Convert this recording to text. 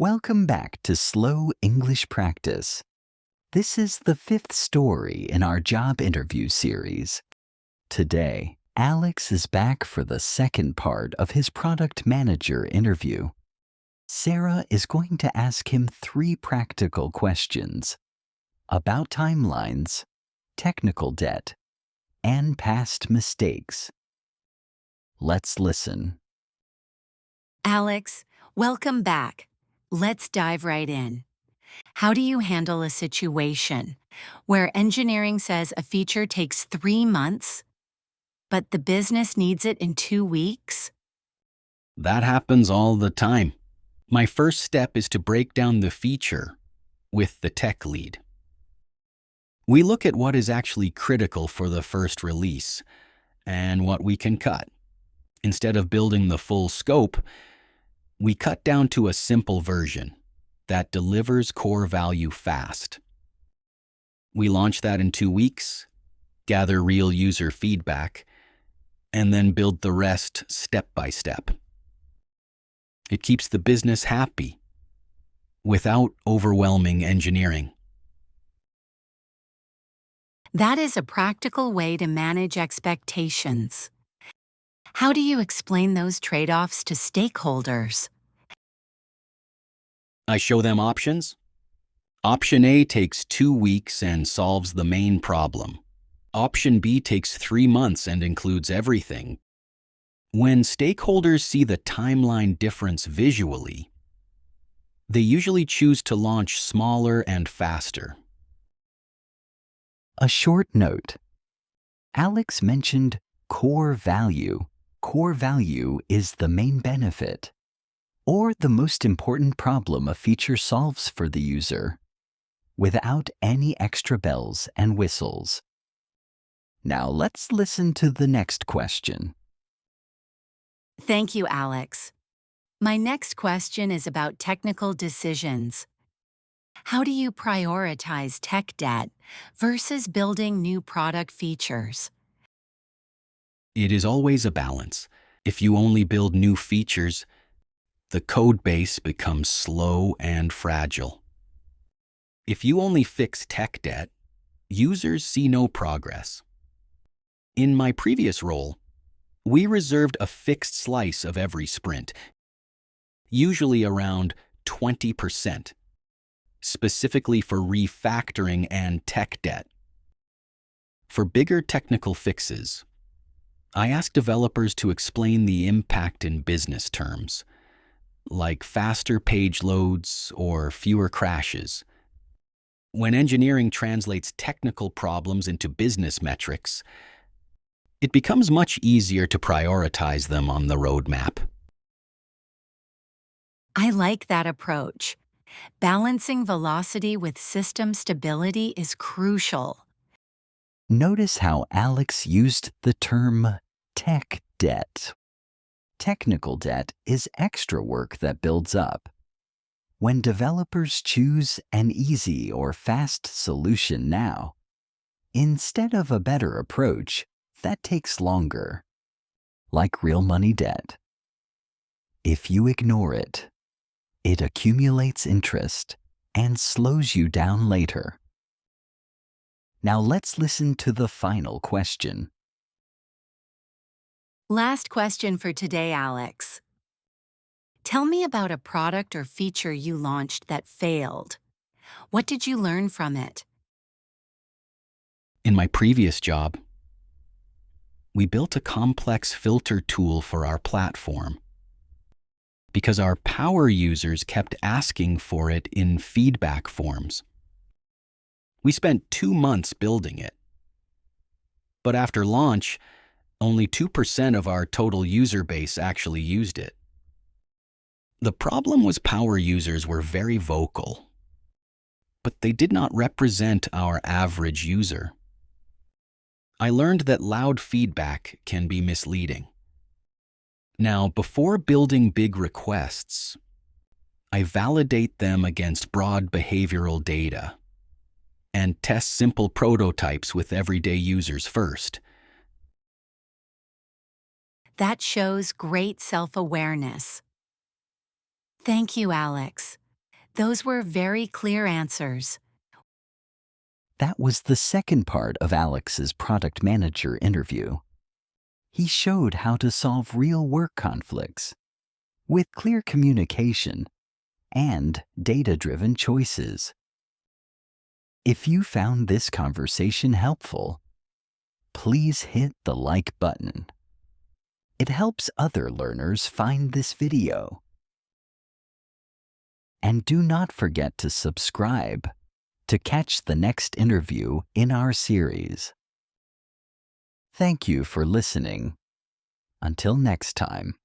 Welcome back to Slow English Practice. This is the fifth story in our job interview series. Today, Alex is back for the second part of his product manager interview. Sarah is going to ask him 3 practical questions about timelines, technical debt, and past mistakes. Let's listen. Alex, welcome back. Let's dive right in. How do you handle a situation where engineering says a feature takes 3 months, but the business needs it in 2 weeks? That happens all the time. My first step is to break down the feature with the tech lead. We look at what is actually critical for the first release and what we can cut. Instead of building the full scope, we cut down to a simple version that delivers core value fast. We launch that in 2 weeks, gather real user feedback, and then build the rest step by step. It keeps the business happy without overwhelming engineering. That is a practical way to manage expectations. How do you explain those trade-offs to stakeholders? I show them options. Option A takes 2 weeks and solves the main problem. Option B takes 3 months and includes everything. When stakeholders see the timeline difference visually, they usually choose to launch smaller and faster. A short note. Alex mentioned core value. Core value is the main benefit, or the most important problem a feature solves for the user, without any extra bells and whistles. Now let's listen to the next question. Thank you, Alex. My next question is about technical decisions. How do you prioritize tech debt versus building new product features? It is always a balance. If you only build new features, the code base becomes slow and fragile. If you only fix tech debt, users see no progress. In my previous role, we reserved a fixed slice of every sprint, usually around 20%, specifically for refactoring and tech debt. For bigger technical fixes, I ask developers to explain the impact in business terms, like faster page loads or fewer crashes. When engineering translates technical problems into business metrics, it becomes much easier to prioritize them on the roadmap. I like that approach. Balancing velocity with system stability is crucial. Notice how Alex used the term tech debt. Technical debt is extra work that builds up. When developers choose an easy or fast solution now, instead of a better approach, that takes longer, like real money debt. If you ignore it, it accumulates interest and slows you down later. Now let's listen to the final question. Last question for today, Alex. Tell me about a product or feature you launched that failed. What did you learn from it? In my previous job, we built a complex filter tool for our platform because our power users kept asking for it in feedback forms. We spent 2 months building it. But after launch, only 2% of our total user base actually used it. The problem was power users were very vocal, but they did not represent our average user. I learned that loud feedback can be misleading. Now, before building big requests, I validate them against broad behavioral data and test simple prototypes with everyday users first. That shows great self-awareness. Thank you, Alex. Those were very clear answers. That was the second part of Alex's product manager interview. He showed how to solve real work conflicts with clear communication and data-driven choices. If you found this conversation helpful, please hit the like button. It helps other learners find this video. And do not forget to subscribe to catch the next interview in our series. Thank you for listening. Until next time.